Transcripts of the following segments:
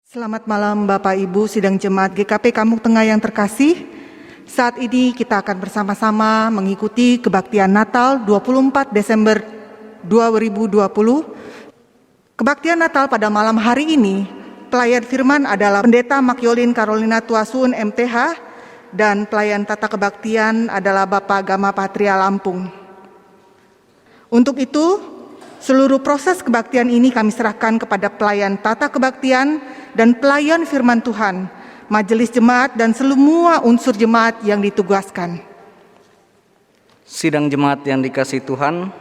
Selamat malam Bapak Ibu Sidang Jemaat GKP Kampung Tengah yang terkasih. Saat ini kita akan bersama-sama mengikuti kebaktian Natal 24 Desember 2020. Kebaktian Natal pada malam hari ini, pelayan firman adalah Pendeta Makyolin Carolina Tuasun MTH dan pelayan tata kebaktian adalah Bapak Gama Patria Lampung. Untuk itu, seluruh proses kebaktian ini kami serahkan kepada pelayan tata kebaktian dan pelayan firman Tuhan, majelis jemaat dan semua unsur jemaat yang ditugaskan. Sidang jemaat yang dikasihi Tuhan,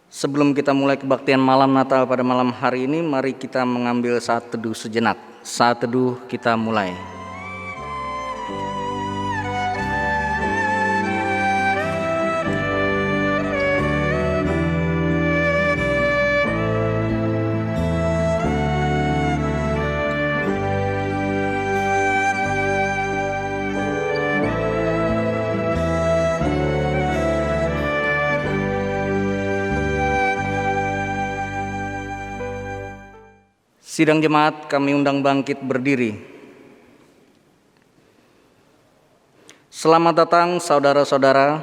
sebelum kita mulai kebaktian malam Natal pada malam hari ini, mari kita mengambil saat teduh sejenak. Saat teduh kita mulai. Sidang jemaat kami undang bangkit berdiri. Selamat datang saudara-saudara,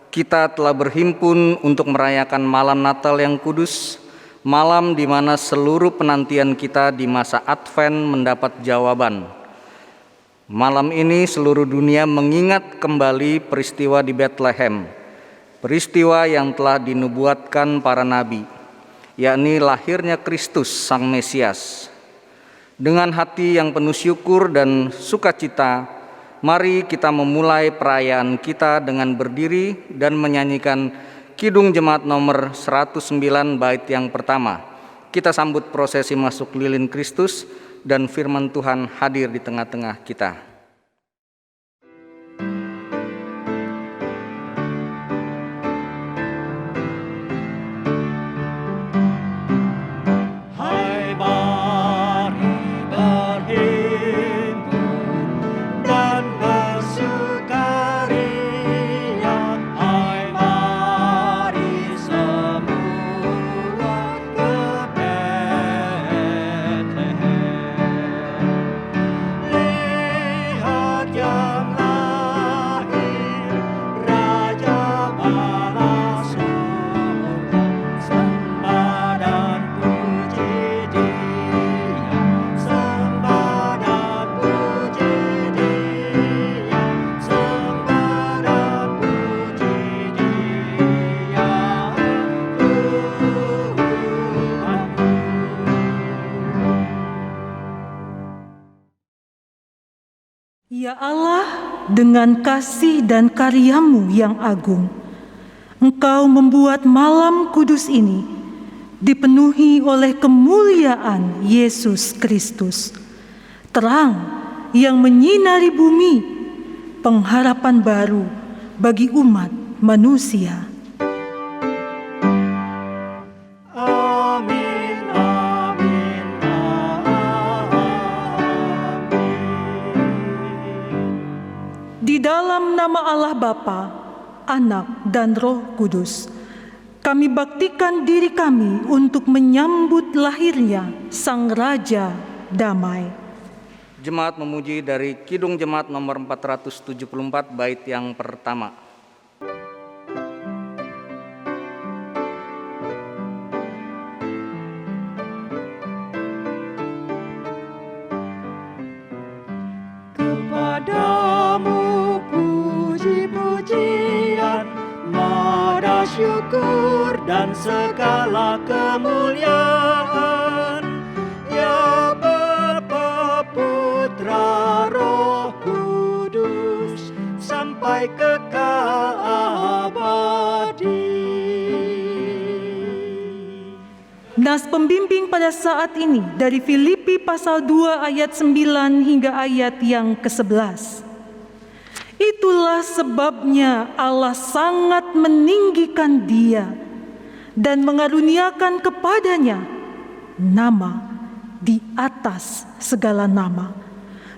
kita telah berhimpun untuk merayakan malam Natal yang kudus, malam di mana seluruh penantian kita di masa Advent mendapat jawaban. Malam ini seluruh dunia mengingat kembali peristiwa di Bethlehem, peristiwa yang telah dinubuatkan para nabi, yakni lahirnya Kristus Sang Mesias. Dengan hati yang penuh syukur dan sukacita, mari kita memulai perayaan kita dengan berdiri dan menyanyikan Kidung Jemaat nomor 109 bait yang pertama. Kita sambut prosesi masuk lilin Kristus dan firman Tuhan hadir di tengah-tengah kita. Ya Allah, dengan kasih dan karya-Mu yang agung, Engkau membuat malam kudus ini dipenuhi oleh kemuliaan Yesus Kristus, terang yang menyinari bumi, pengharapan baru bagi umat manusia. Di dalam nama Allah Bapa, Anak, dan Roh Kudus, kami baktikan diri kami untuk menyambut lahirnya Sang Raja Damai. Jemaat memuji dari Kidung Jemaat nomor 474 bait yang pertama. Syukur dan segala kemuliaan, ya Bapa, Putra, Roh Kudus, sampai kekal abadi. Nas pembimbing pada saat ini dari Filipi pasal 2 ayat 9 hingga ayat yang ke-11. Itulah sebabnya Allah sangat meninggikan Dia dan mengaruniakan kepadanya nama di atas segala nama,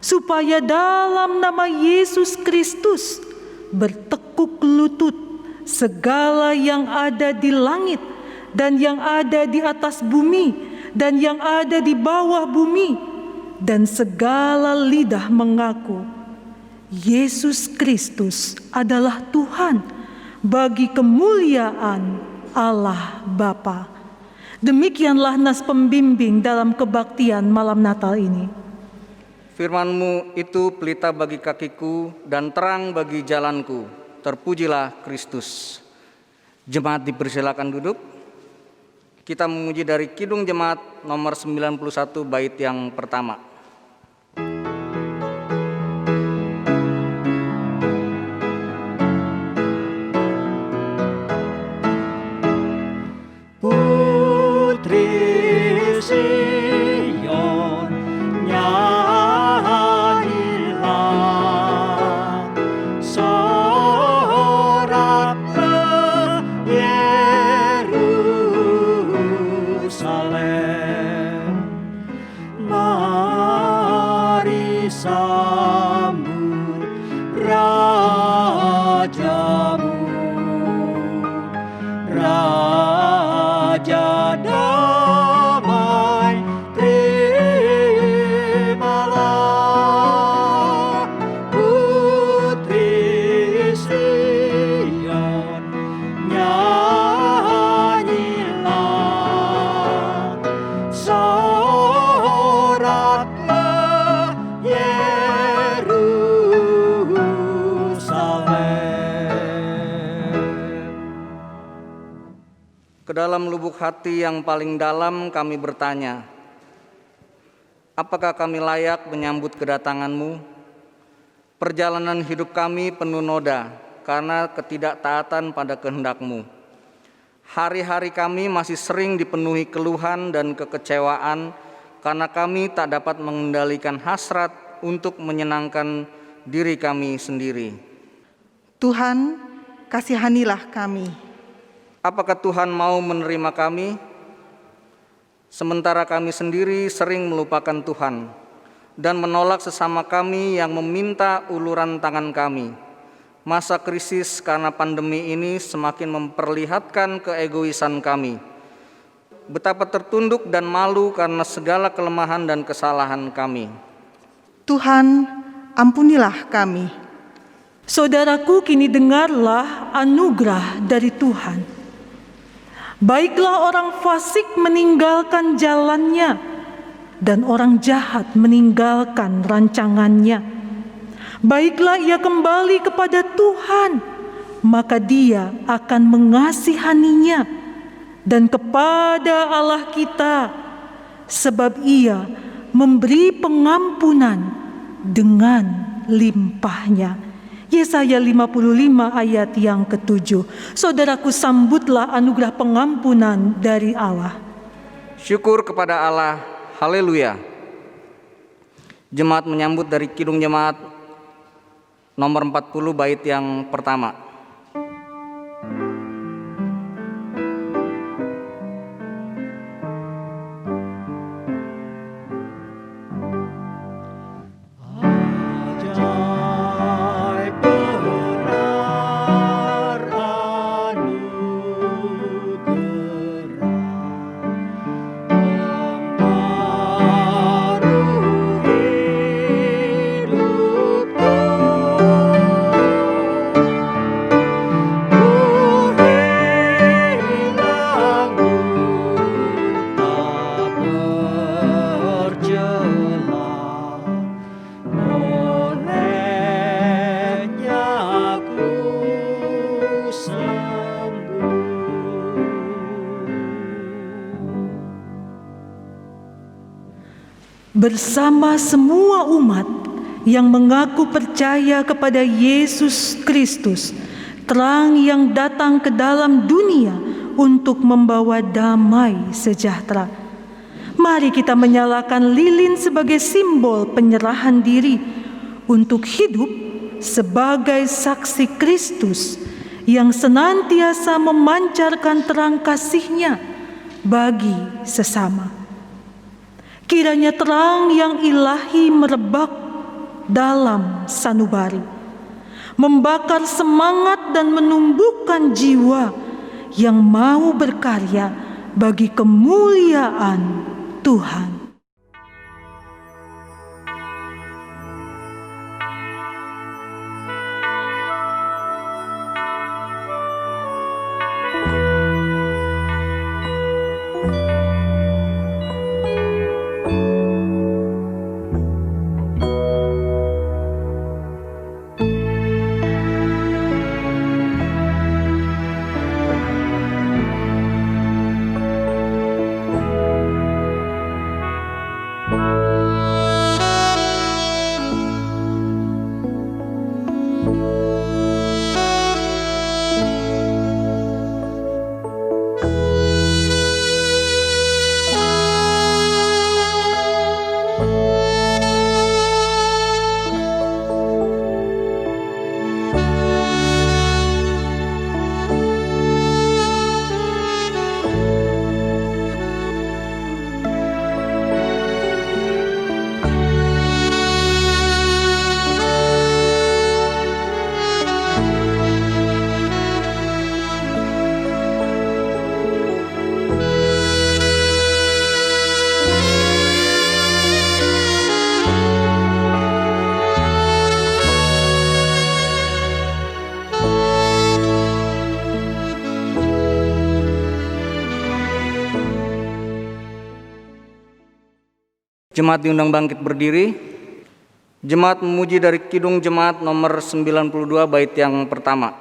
supaya dalam nama Yesus Kristus bertekuk lutut segala yang ada di langit dan yang ada di atas bumi dan yang ada di bawah bumi, dan segala lidah mengaku Yesus Kristus adalah Tuhan, bagi kemuliaan Allah Bapa. Demikianlah nas pembimbing dalam kebaktian malam Natal ini. Firman-Mu itu pelita bagi kakiku dan terang bagi jalanku. Terpujilah Kristus. Jemaat dipersilakan duduk. Kita memuji dari Kidung Jemaat nomor 91 bait yang pertama. Putri Sion, nyanyilah, sorak ke Yerusalem. Mari sambut Rajamu, Raja damai, terimalah. Putri Sion, nyanyilah, soraklah Yerusalem. Ke dalam lubuk hati yang paling dalam kami bertanya, apakah kami layak menyambut kedatangan-Mu? Perjalanan hidup kami penuh noda karena ketidaktaatan pada kehendak-Mu. Hari-hari kami masih sering dipenuhi keluhan dan kekecewaan karena kami tak dapat mengendalikan hasrat untuk menyenangkan diri kami sendiri. Tuhan, kasihanilah kami. Apakah Tuhan mau menerima kami? Sementara kami sendiri sering melupakan Tuhan dan menolak sesama kami yang meminta uluran tangan kami. Masa krisis karena pandemi ini semakin memperlihatkan keegoisan kami. Betapa tertunduk dan malu karena segala kelemahan dan kesalahan kami. Tuhan, ampunilah kami. Saudaraku, kini dengarlah anugerah dari Tuhan. Baiklah orang fasik meninggalkan jalannya, dan orang jahat meninggalkan rancangannya. Baiklah ia kembali kepada Tuhan, maka Dia akan mengasihaninya, dan kepada Allah kita, sebab Ia memberi pengampunan dengan limpahnya. Yesaya 55 ayat yang ke-7. Saudaraku, sambutlah anugerah pengampunan dari Allah. Syukur kepada Allah, haleluya. Jemaat menyambut dari Kidung Jemaat nomor 40 bait yang pertama. Bersama semua umat yang mengaku percaya kepada Yesus Kristus, terang yang datang ke dalam dunia untuk membawa damai sejahtera. Mari kita menyalakan lilin sebagai simbol penyerahan diri untuk hidup sebagai saksi Kristus yang senantiasa memancarkan terang kasih-Nya bagi sesama. Kiranya terang yang ilahi merebak dalam sanubari, membakar semangat dan menumbuhkan jiwa yang mau berkarya bagi kemuliaan Tuhan. Jemaat diundang bangkit berdiri. Jemaat memuji dari Kidung Jemaat nomor 92 bait yang pertama.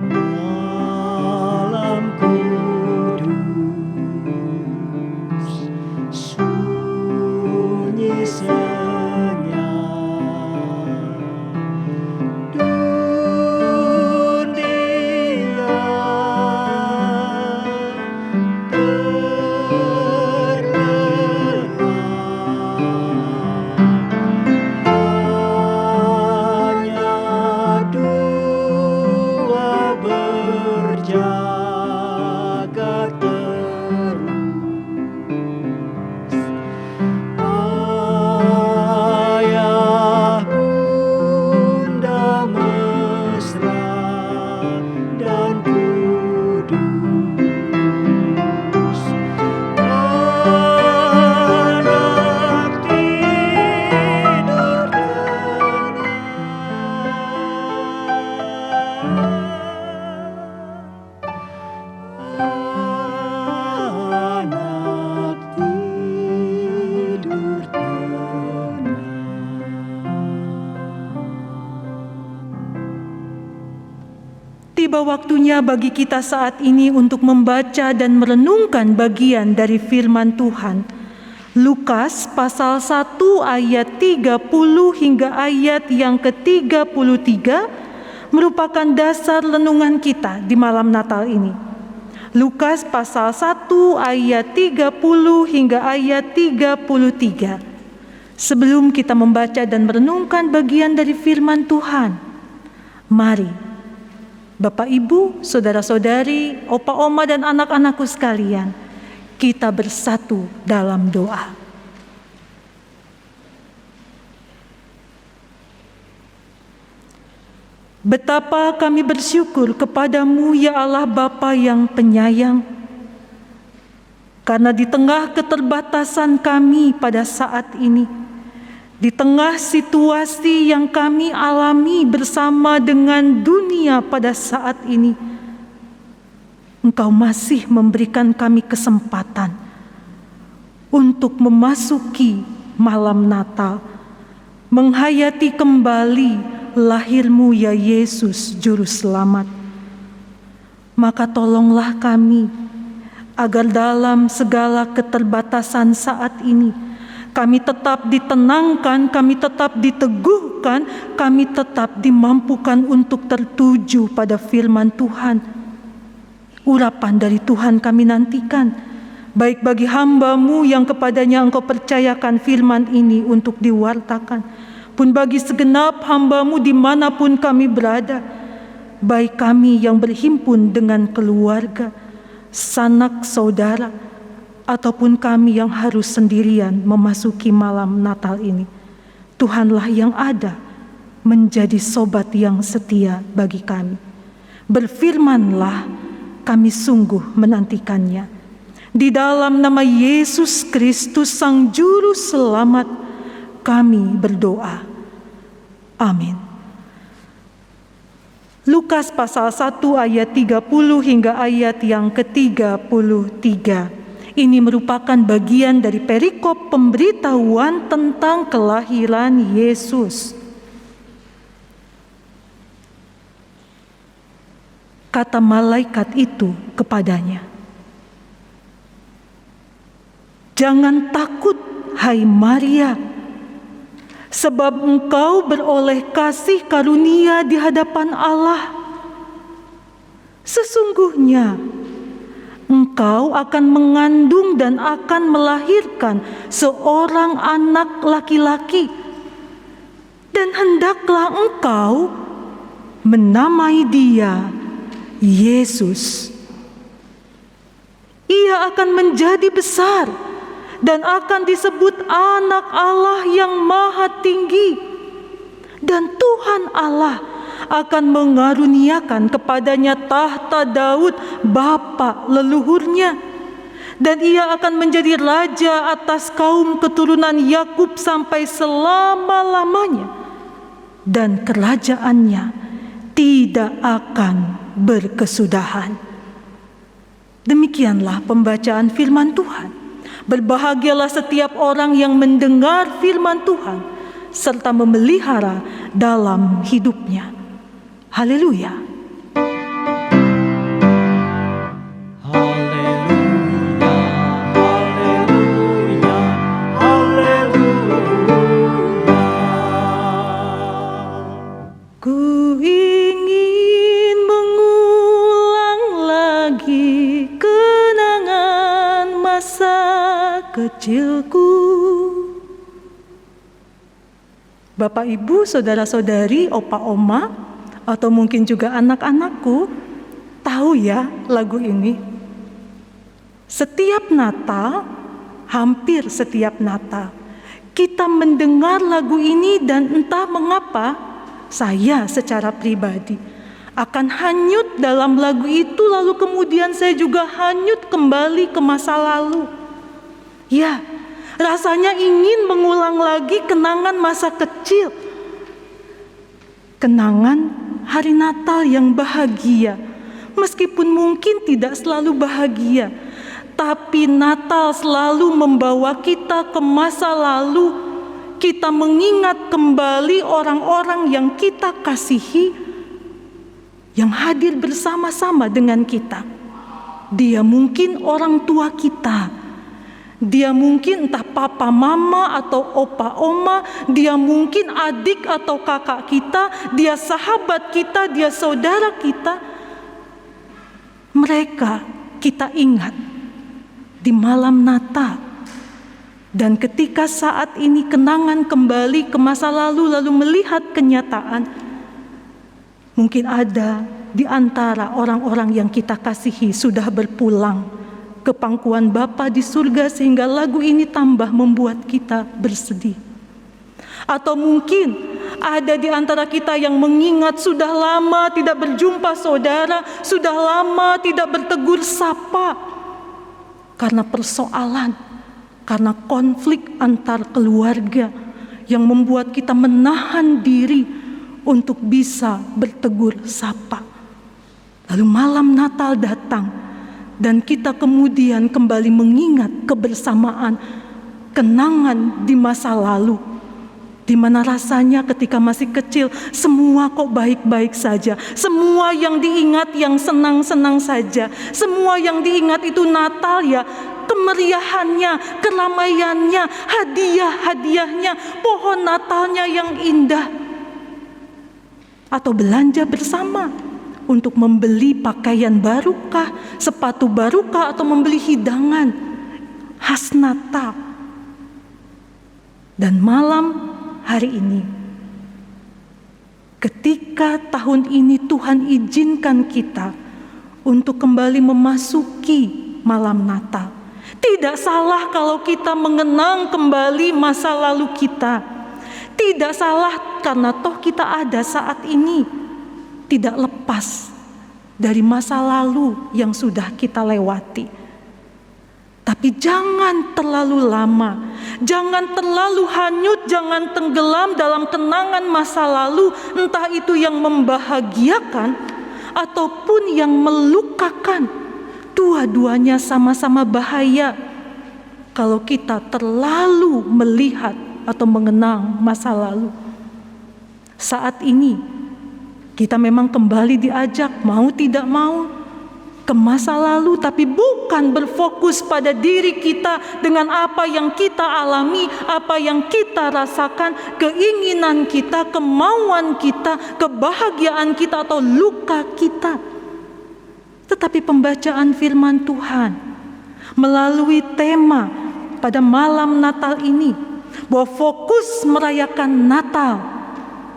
Malam kudus, sunyi senyap, Tiba waktunya bagi kita saat ini untuk membaca dan merenungkan bagian dari firman Tuhan. Lukas pasal 1 ayat 30 hingga ayat yang ke-33 merupakan dasar renungan kita di malam Natal ini. Lukas pasal 1 ayat 30 hingga ayat 33. Sebelum kita membaca dan merenungkan bagian dari firman Tuhan, mari Bapak, Ibu, Saudara-saudari, Opa, Oma, dan anak-anakku sekalian, kita bersatu dalam doa. Betapa kami bersyukur kepadamu ya Allah Bapa yang penyayang, karena di tengah keterbatasan kami pada saat ini, di tengah situasi yang kami alami bersama dengan dunia pada saat ini, Engkau masih memberikan kami kesempatan untuk memasuki malam Natal, menghayati kembali lahir-Mu ya Yesus Juru Selamat. Maka tolonglah kami, agar dalam segala keterbatasan saat ini, kami tetap ditenangkan, kami tetap diteguhkan, kami tetap dimampukan untuk tertuju pada firman Tuhan. Urapan dari Tuhan kami nantikan, baik bagi hamba-Mu yang kepadanya Engkau percayakan firman ini untuk diwartakan, pun bagi segenap hamba-Mu dimanapun kami berada, baik kami yang berhimpun dengan keluarga, sanak saudara, ataupun kami yang harus sendirian memasuki malam Natal ini. Tuhanlah yang ada menjadi sobat yang setia bagi kami. Berfirmanlah, kami sungguh menantikannya. Di dalam nama Yesus Kristus Sang Juru Selamat, kami berdoa. Amin. Lukas pasal 1 ayat 30 hingga ayat yang ke-33. Ini merupakan bagian dari perikop pemberitahuan tentang kelahiran Yesus. Kata malaikat itu kepadanya, "Jangan takut, hai Maria, sebab engkau beroleh kasih karunia di hadapan Allah. Sesungguhnya engkau akan mengandung dan akan melahirkan seorang anak laki-laki, dan hendaklah engkau menamai dia Yesus. Ia akan menjadi besar dan akan disebut Anak Allah yang Maha Tinggi, dan Tuhan Allah akan mengaruniakan kepadanya tahta Daud bapa leluhurnya, dan ia akan menjadi raja atas kaum keturunan Yakub sampai selama-lamanya, dan kerajaannya tidak akan berkesudahan." Demikianlah pembacaan firman Tuhan. Berbahagialah setiap orang yang mendengar firman Tuhan serta memelihara dalam hidupnya. Haleluya. Haleluya, haleluya, haleluya. Ku ingin mengulang lagi kenangan masa kecilku. Bapak, Ibu, saudara-saudari, opa, oma, atau mungkin juga anak-anakku, tahu ya lagu ini? Setiap Natal, hampir setiap Natal, kita mendengar lagu ini, dan entah mengapa, saya secara pribadi akan hanyut dalam lagu itu, lalu kemudian saya juga hanyut kembali ke masa lalu. Ya, rasanya ingin mengulang lagi kenangan masa kecil. Kenangan hari Natal yang bahagia. Meskipun mungkin tidak selalu bahagia, tapi Natal selalu membawa kita ke masa lalu. Kita mengingat kembali orang-orang yang kita kasihi, yang hadir bersama-sama dengan kita. Dia mungkin orang tua kita. Dia mungkin entah papa mama atau opa oma, dia mungkin adik atau kakak kita, dia sahabat kita, dia saudara kita. Mereka kita ingat di malam Natal. Dan ketika saat ini kenangan kembali ke masa lalu melihat kenyataan, mungkin ada di antara orang-orang yang kita kasihi sudah berpulang ke pangkuan Bapa di surga, sehingga lagu ini tambah membuat kita bersedih. Atau mungkin ada di antara kita yang mengingat sudah lama tidak berjumpa saudara, sudah lama tidak bertegur sapa, karena persoalan, karena konflik antar keluarga yang membuat kita menahan diri untuk bisa bertegur sapa. Lalu malam Natal datang, dan kita kemudian kembali mengingat kebersamaan, kenangan di masa lalu, di mana rasanya ketika masih kecil semua kok baik-baik saja, semua yang diingat yang senang-senang saja, semua yang diingat itu Natal ya, kemeriahannya, keramaiannya, hadiah-hadiahnya, pohon Natalnya yang indah, atau belanja bersama untuk membeli pakaian barukah, sepatu barukah, atau membeli hidangan khas Natal. Dan malam hari ini, ketika tahun ini Tuhan izinkan kita untuk kembali memasuki malam Natal, tidak salah kalau kita mengenang kembali masa lalu kita. Tidak salah karena toh kita ada saat ini. Tidak lepas dari masa lalu yang sudah kita lewati. Tapi jangan terlalu lama, jangan terlalu hanyut, jangan tenggelam dalam kenangan masa lalu, entah itu yang membahagiakan ataupun yang melukakan. Dua-duanya sama-sama bahaya kalau kita terlalu melihat atau mengenang masa lalu. Saat ini kita memang kembali diajak mau tidak mau ke masa lalu, tapi bukan berfokus pada diri kita dengan apa yang kita alami, apa yang kita rasakan, keinginan kita, kemauan kita, kebahagiaan kita atau luka kita. Tetapi pembacaan firman Tuhan melalui tema pada malam Natal ini, bahwa fokus merayakan Natal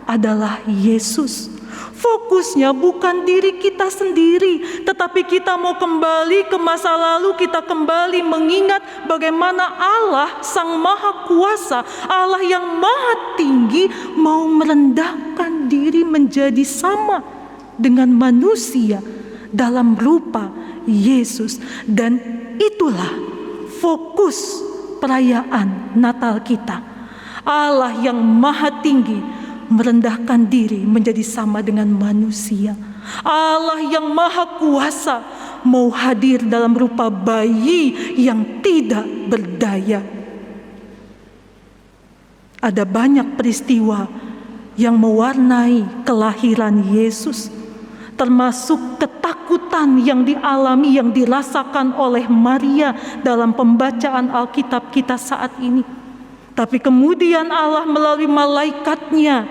adalah Yesus. Fokusnya bukan diri kita sendiri, tetapi kita mau kembali ke masa lalu, kita kembali mengingat bagaimana Allah Sang Maha Kuasa, Allah yang Maha Tinggi mau merendahkan diri menjadi sama dengan manusia dalam rupa Yesus. Dan itulah fokus perayaan Natal kita. Allah yang Maha Tinggi merendahkan diri menjadi sama dengan manusia. Allah yang Maha Kuasa mau hadir dalam rupa bayi yang tidak berdaya. Ada banyak peristiwa yang mewarnai kelahiran Yesus, termasuk ketakutan yang dialami, yang dirasakan oleh Maria dalam pembacaan Alkitab kita saat ini. Tapi kemudian Allah melalui malaikatnya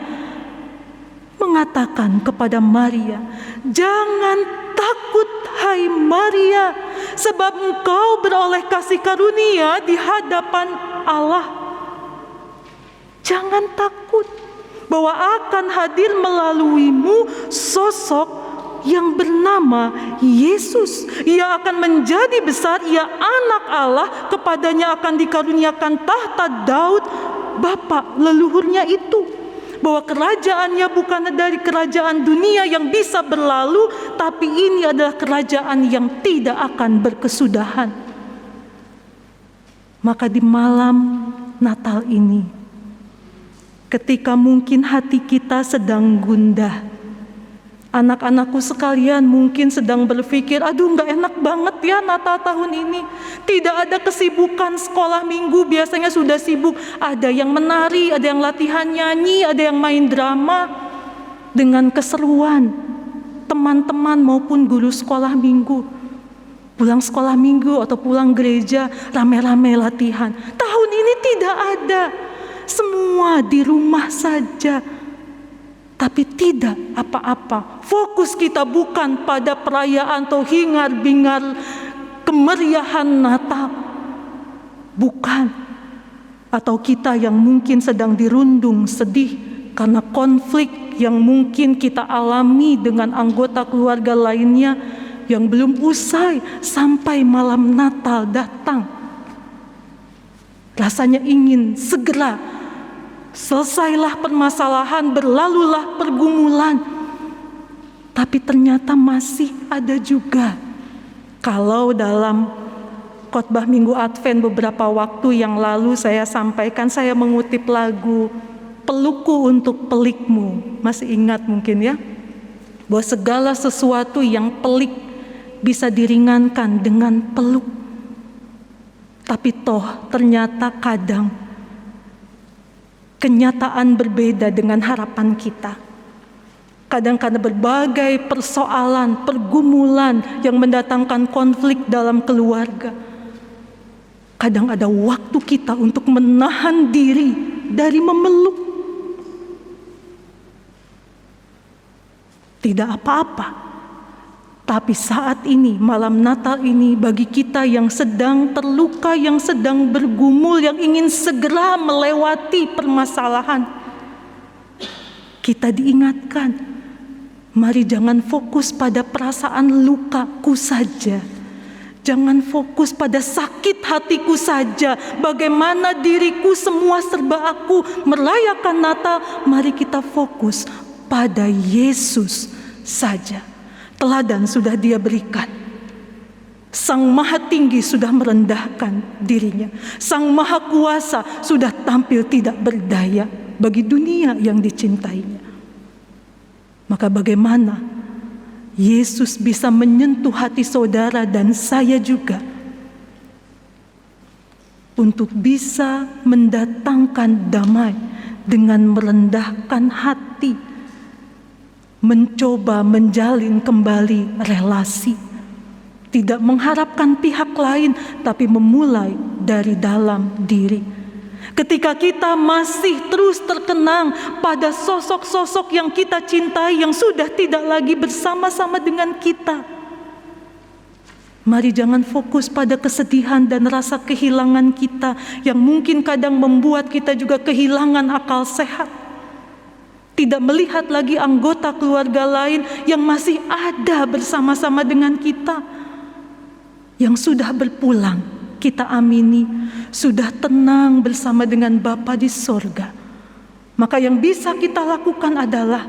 mengatakan kepada Maria, "Jangan takut hai Maria, sebab engkau beroleh kasih karunia di hadapan Allah." Jangan takut bahwa akan hadir melaluimu sosok yang bernama Yesus. Ia akan menjadi besar, ia anak Allah, kepadanya akan dikaruniakan tahta Daud, bapa leluhurnya itu. Bahwa kerajaannya bukan dari kerajaan dunia yang bisa berlalu, tapi ini adalah kerajaan yang tidak akan berkesudahan. Maka di malam Natal ini, ketika mungkin hati kita sedang gundah, anak-anakku sekalian mungkin sedang berpikir, aduh gak enak banget ya Natal tahun ini. Tidak ada kesibukan sekolah minggu, biasanya sudah sibuk. Ada yang menari, ada yang latihan nyanyi, ada yang main drama. Dengan keseruan teman-teman maupun guru sekolah minggu. Pulang sekolah minggu atau pulang gereja, rame-rame latihan. Tahun ini tidak ada. Semua di rumah saja. Tapi tidak apa-apa. Fokus kita bukan pada perayaan atau hingar-bingar kemeriahan Natal. Bukan. Atau kita yang mungkin sedang dirundung sedih karena konflik yang mungkin kita alami dengan anggota keluarga lainnya yang belum usai sampai malam Natal datang. Rasanya ingin segera selesailah permasalahan, berlalulah pergumulan. Tapi ternyata masih ada juga. Kalau dalam khotbah Minggu Advent beberapa waktu yang lalu saya sampaikan, saya mengutip lagu Pelukku untuk Pelikmu. Masih ingat mungkin ya? Bahwa segala sesuatu yang pelik bisa diringankan dengan peluk. Tapi toh ternyata kadang kenyataan berbeda dengan harapan kita. Kadang-kadang berbagai persoalan, pergumulan yang mendatangkan konflik dalam keluarga. Kadang ada waktu kita untuk menahan diri dari memeluk. Tidak apa-apa. Tapi saat ini, malam Natal ini, bagi kita yang sedang terluka, yang sedang bergumul, yang ingin segera melewati permasalahan, kita diingatkan, mari jangan fokus pada perasaan lukaku saja. Jangan fokus pada sakit hatiku saja. Bagaimana diriku semua serba aku merayakan Natal. Mari kita fokus pada Yesus saja. Teladan sudah Dia berikan. Sang Maha Tinggi sudah merendahkan dirinya. Sang Maha Kuasa sudah tampil tidak berdaya bagi dunia yang dicintainya. Maka bagaimana Yesus bisa menyentuh hati saudara dan saya juga untuk bisa mendatangkan damai dengan merendahkan hati, mencoba menjalin kembali relasi, tidak mengharapkan pihak lain, tapi memulai dari dalam diri. Ketika kita masih terus terkenang pada sosok-sosok yang kita cintai yang sudah tidak lagi bersama-sama dengan kita, mari jangan fokus pada kesedihan dan rasa kehilangan kita yang mungkin kadang membuat kita juga kehilangan akal sehat. Tidak melihat lagi anggota keluarga lain yang masih ada bersama-sama dengan kita, yang sudah berpulang. Kita amini, sudah tenang bersama dengan Bapa di sorga. Maka yang bisa kita lakukan adalah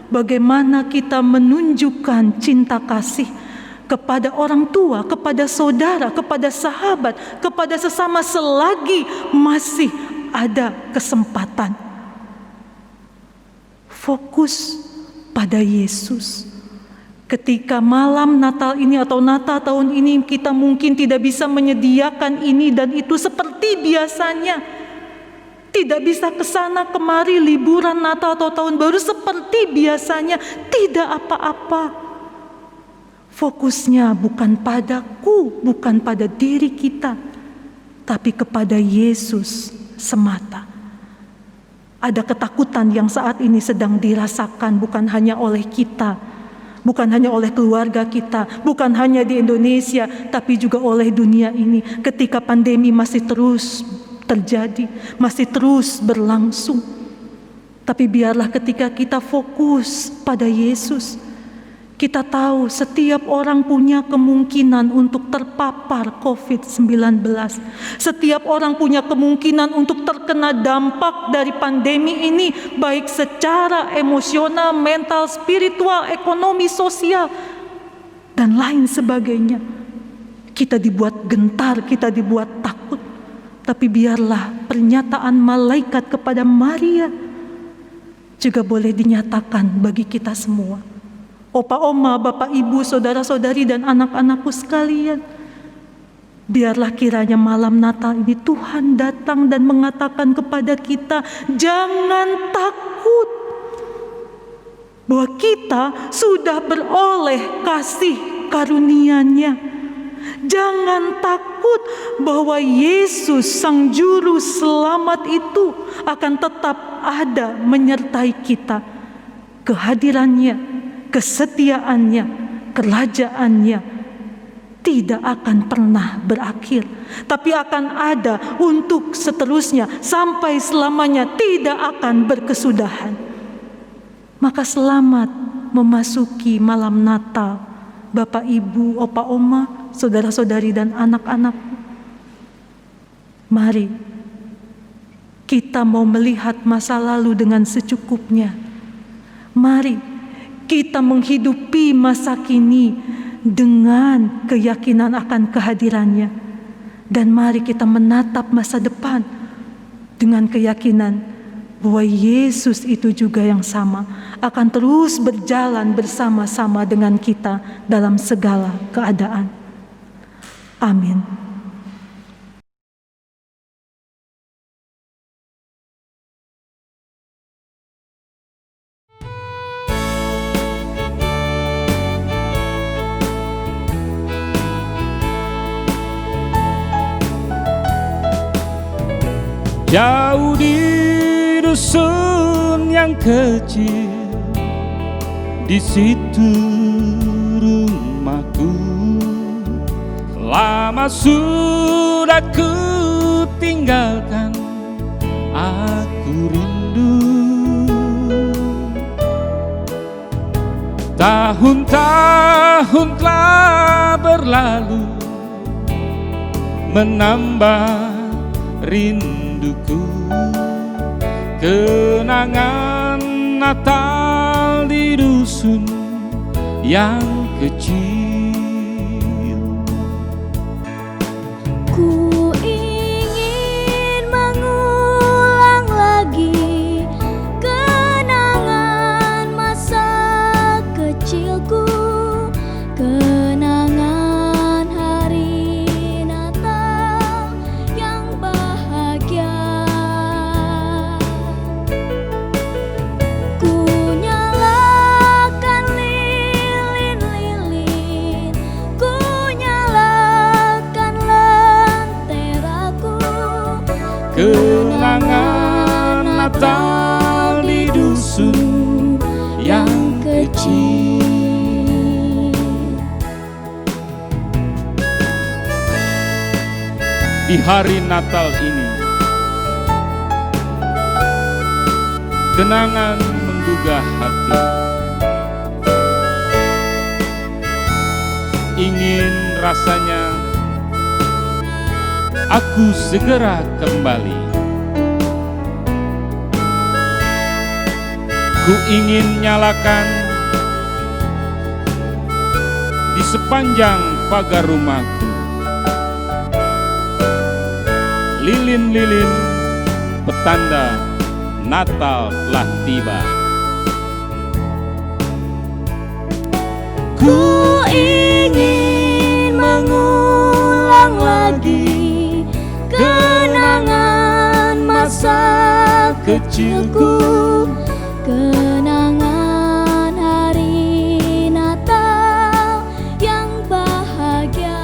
bagaimana kita menunjukkan cinta kasih kepada orang tua, kepada saudara, kepada sahabat, kepada sesama selagi masih ada kesempatan. Fokus pada Yesus. Ketika malam Natal ini atau Natal tahun ini kita mungkin tidak bisa menyediakan ini dan itu seperti biasanya. Tidak bisa kesana kemari liburan Natal atau tahun baru seperti biasanya. Tidak apa-apa. Fokusnya bukan padaku, bukan pada diri kita, tapi kepada Yesus semata. Ada ketakutan yang saat ini sedang dirasakan bukan hanya oleh kita, bukan hanya oleh keluarga kita, bukan hanya di Indonesia, tapi juga oleh dunia ini. Ketika pandemi masih terus terjadi, masih terus berlangsung. Tapi biarlah ketika kita fokus pada Yesus, kita tahu setiap orang punya kemungkinan untuk terpapar COVID-19. Setiap orang punya kemungkinan untuk terkena dampak dari pandemi ini, baik secara emosional, mental, spiritual, ekonomi, sosial, dan lain sebagainya. Kita dibuat gentar, kita dibuat takut. Tapi biarlah pernyataan malaikat kepada Maria juga boleh dinyatakan bagi kita semua. Opa, oma, bapak, ibu, saudara-saudari, dan anak-anakku sekalian, biarlah kiranya malam Natal ini Tuhan datang dan mengatakan kepada kita, jangan takut bahwa kita sudah beroleh kasih karunia-Nya. Jangan takut bahwa Yesus Sang Juru Selamat itu akan tetap ada menyertai kita. Kehadirannya, kesetiaannya, kerajaannya tidak akan pernah berakhir, tapi akan ada untuk seterusnya sampai selamanya, tidak akan berkesudahan. Maka selamat memasuki malam Natal, Bapak, Ibu, Opa, Oma, saudara-saudari, dan anak-anak. Mari kita mau melihat masa lalu dengan secukupnya. Mari kita menghidupi masa kini dengan keyakinan akan kehadirannya. Dan mari kita menatap masa depan dengan keyakinan bahwa Yesus itu juga yang sama akan terus berjalan bersama-sama dengan kita dalam segala keadaan. Amin. Jauh di dusun yang kecil, di situ rumahku. Lama sudah ku tinggalkan, aku rindu. Tahun-tahun telah berlalu, menambah rinduku. Kenangan Natal di dusun yang kecil. Ku ingin mengulang lagi kenangan masa kecilku, kenangan hari Natal yang bahagia. Ku nyalakan lilin-lilin, ku nyalakan lenteraku, Kenangan Natal di dusun yang kecil. Di hari Natal ini, kenangan menggugah hati. Ingin rasanya aku segera kembali. Ku ingin nyalakan di sepanjang pagar rumahku lilin-lilin petanda Natal telah tiba. ku ingin mengulang lagi kenangan masa kecilku, kenangan hari Natal yang bahagia.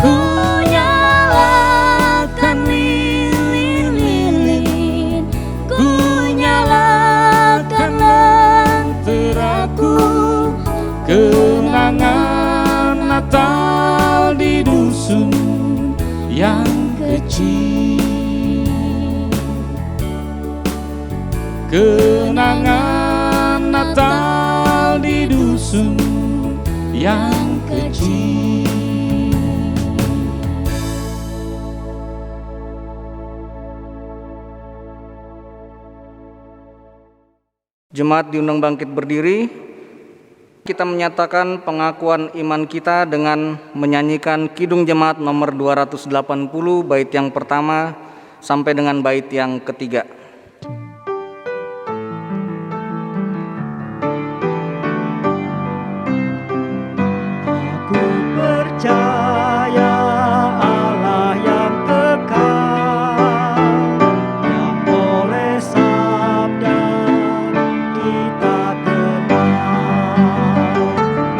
Ku nyalakan lilin-lilin, ku nyalakan lenteraku, Kenangan Natal di dusun yang kecil. Kenangan Natal di dusun yang kecil. Jemaat diundang bangkit berdiri. Kita menyatakan pengakuan iman kita dengan menyanyikan Kidung Jemaat nomor 280 bait yang pertama sampai dengan bait yang ketiga. Aku percaya Allah yang kekal, yang oleh sabda kita kenal.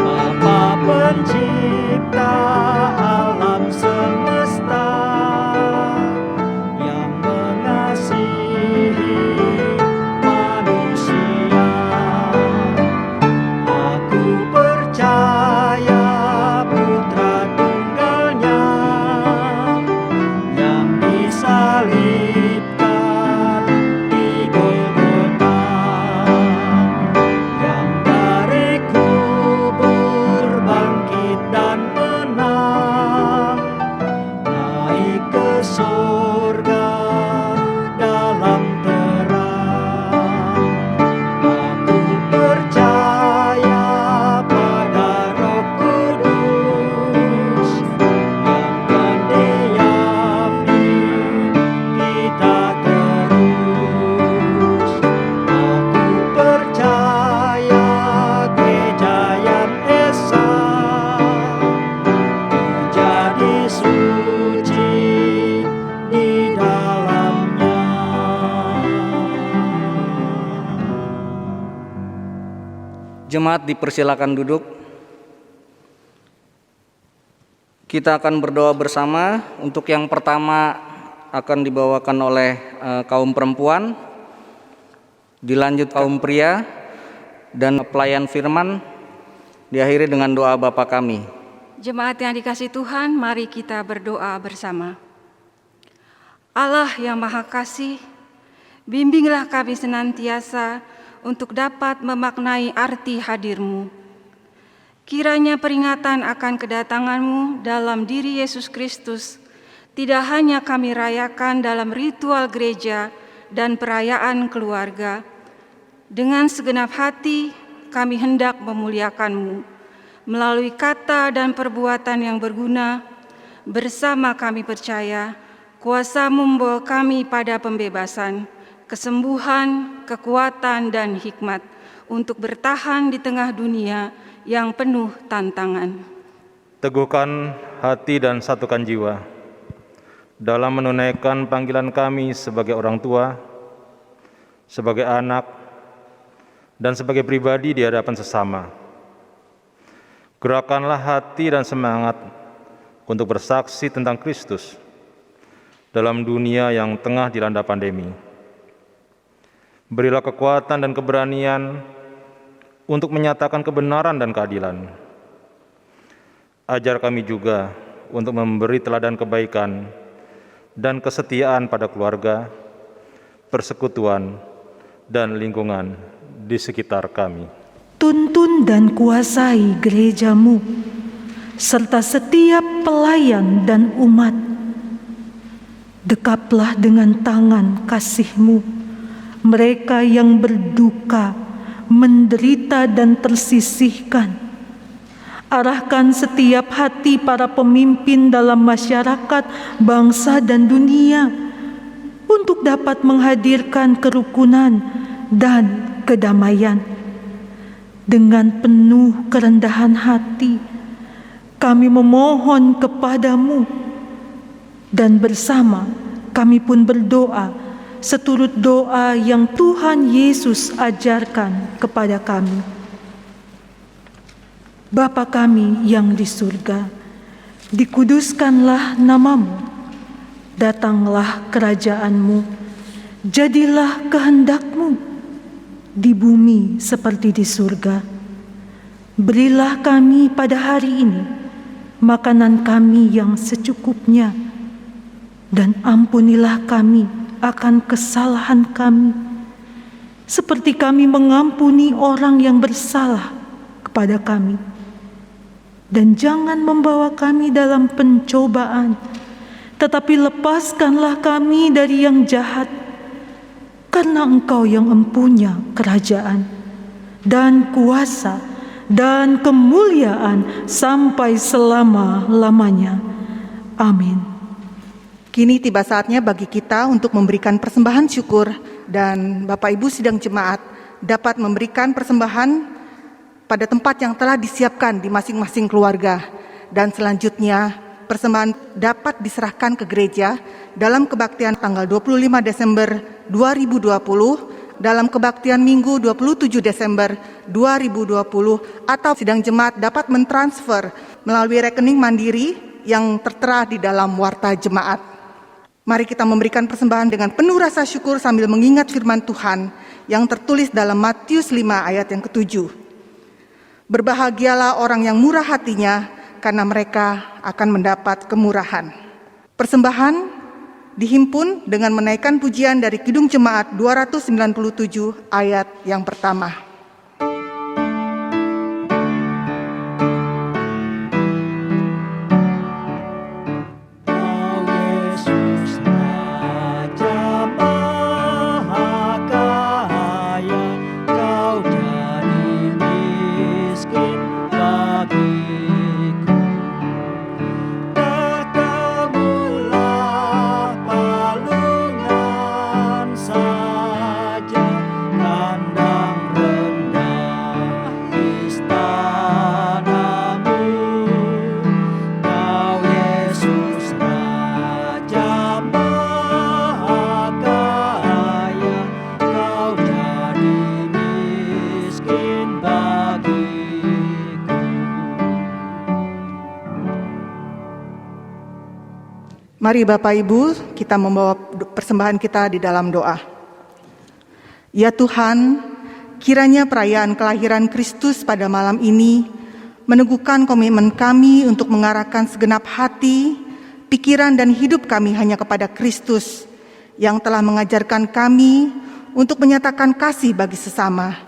Bapa pencipta alam semesta, yang mengasihi manusia. Aku percaya Putra Tunggalnya yang disalibkan di Golgota, yang dari kubur bangkit dan menang, naik ke surga dalam terang. Aku percaya pada Roh Kudus yang mendiami kita terus. Aku percaya gereja yang esa jadi suci di dalamnya. Jemaat dipersilakan duduk. Kita akan berdoa bersama. Untuk yang pertama akan dibawakan oleh kaum perempuan, dilanjut kaum pria, dan pelayan firman, diakhiri dengan doa Bapa kami. Jemaat yang dikasihi Tuhan, mari kita berdoa bersama. Allah yang Maha Kasih, bimbinglah kami senantiasa untuk dapat memaknai arti hadir-Mu. Kiranya peringatan akan kedatangan-Mu dalam diri Yesus Kristus tidak hanya kami rayakan dalam ritual gereja dan perayaan keluarga. Dengan segenap hati kami hendak memuliakan-Mu melalui kata dan perbuatan yang berguna. Bersama kami percaya kuasa-Mu membawa kami pada pembebasan, kesembuhan, kekuatan, dan hikmat untuk bertahan di tengah dunia yang penuh tantangan. Teguhkan hati dan satukan jiwa dalam menunaikan panggilan kami sebagai orang tua, sebagai anak, dan sebagai pribadi di hadapan sesama. Gerakkanlah hati dan semangat untuk bersaksi tentang Kristus dalam dunia yang tengah dilanda pandemi. Berilah kekuatan dan keberanian untuk menyatakan kebenaran dan keadilan. Ajar kami juga untuk memberi teladan kebaikan dan kesetiaan pada keluarga, persekutuan, dan lingkungan di sekitar kami. Tuntun dan kuasai gereja-Mu, serta setiap pelayan dan umat. Dekaplah dengan tangan kasih-Mu mereka yang berduka, menderita dan tersisihkan. Arahkan setiap hati para pemimpin dalam masyarakat, bangsa, dan dunia untuk dapat menghadirkan kerukunan dan kedamaian. Dengan penuh kerendahan hati, kami memohon kepada-Mu, dan bersama kami pun berdoa seturut doa yang Tuhan Yesus ajarkan kepada kami. Bapa kami yang di surga, dikuduskanlah nama-Mu, datanglah kerajaan-Mu, jadilah kehendak-Mu di bumi seperti di surga. Berilah kami pada hari ini makanan kami yang secukupnya, dan ampunilah kami akan kesalahan kami, seperti kami mengampuni orang yang bersalah kepada kami. Dan jangan membawa kami dalam pencobaan, tetapi lepaskanlah kami dari yang jahat, karena Engkau yang empunya kerajaan dan kuasa dan kemuliaan sampai selama-lamanya. Amin. Kini tiba saatnya bagi kita untuk memberikan persembahan syukur, dan Bapak Ibu sidang jemaat dapat memberikan persembahan pada tempat yang telah disiapkan di masing-masing keluarga. Dan selanjutnya persembahan dapat diserahkan ke gereja dalam kebaktian tanggal 25 Desember 2020, dalam kebaktian Minggu 27 Desember 2020, atau sidang jemaat dapat mentransfer melalui rekening mandiri yang tertera di dalam warta jemaat. Mari kita memberikan persembahan dengan penuh rasa syukur sambil mengingat firman Tuhan yang tertulis dalam Matius 5 ayat yang ke-7. Berbahagialah orang yang murah hatinya, karena mereka akan mendapat kemurahan. Persembahan dihimpun dengan menaikkan pujian dari Kidung Jemaat 297 ayat yang pertama. Mari Bapak Ibu, kita membawa persembahan kita di dalam doa. Ya Tuhan, kiranya perayaan kelahiran Kristus pada malam ini meneguhkan komitmen kami untuk mengarahkan segenap hati, pikiran, dan hidup kami hanya kepada Kristus yang telah mengajarkan kami untuk menyatakan kasih bagi sesama.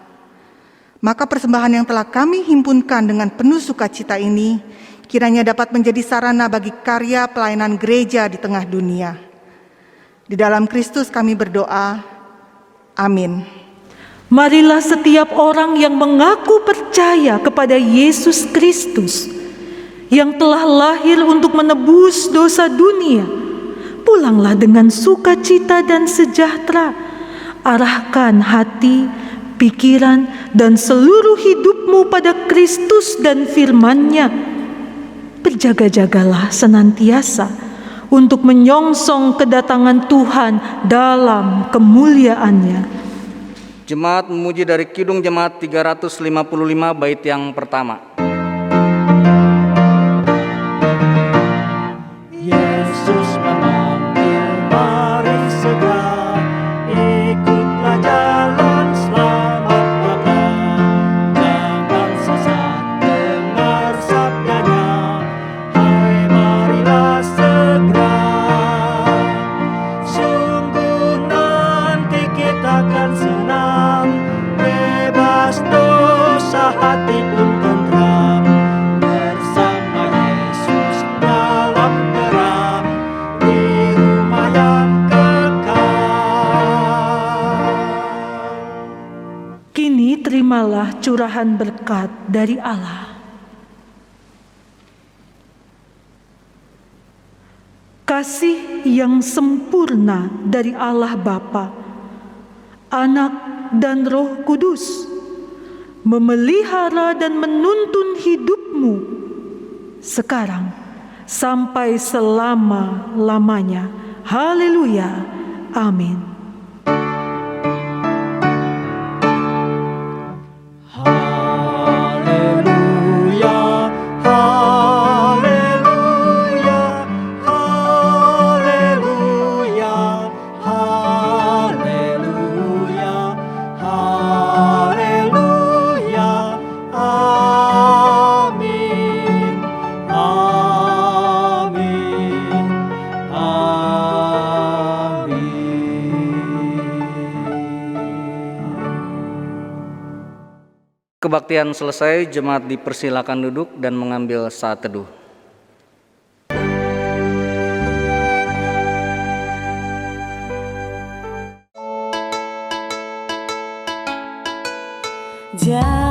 Maka persembahan yang telah kami himpunkan dengan penuh sukacita ini kiranya dapat menjadi sarana bagi karya pelayanan gereja di tengah dunia. Di dalam Kristus kami berdoa. Amin. Marilah setiap orang yang mengaku percaya kepada Yesus Kristus yang telah lahir untuk menebus dosa dunia, pulanglah dengan sukacita dan sejahtera. Arahkan hati, pikiran, dan seluruh hidupmu pada Kristus dan firman-Nya. Berjaga-jagalah senantiasa untuk menyongsong kedatangan Tuhan dalam kemuliaan-Nya. Jemaat memuji dari Kidung Jemaat 355 bait yang pertama. Yesus memanggil, mari segera ikutlah jalan selamat Bapa. Jangan sesat, dengar sabdanya, hai marilah segera. Sungguh nanti kita akan senang, bebas dosa, hati pun tentram, bersama Yesus dalam terang, di rumah yang kekal. Kini terimalah curahan berkat dari Allah. Kasih yang sempurna dari Allah Bapa, Anak dan Roh Kudus memelihara dan menuntun hidupmu sekarang sampai selama-lamanya. Haleluya. Amin. Haleluya, haleluya, haleluya, haleluya, haleluya, amin, amin, amin. Kebaktian selesai, jemaat dipersilakan duduk dan mengambil saat teduh. Jangan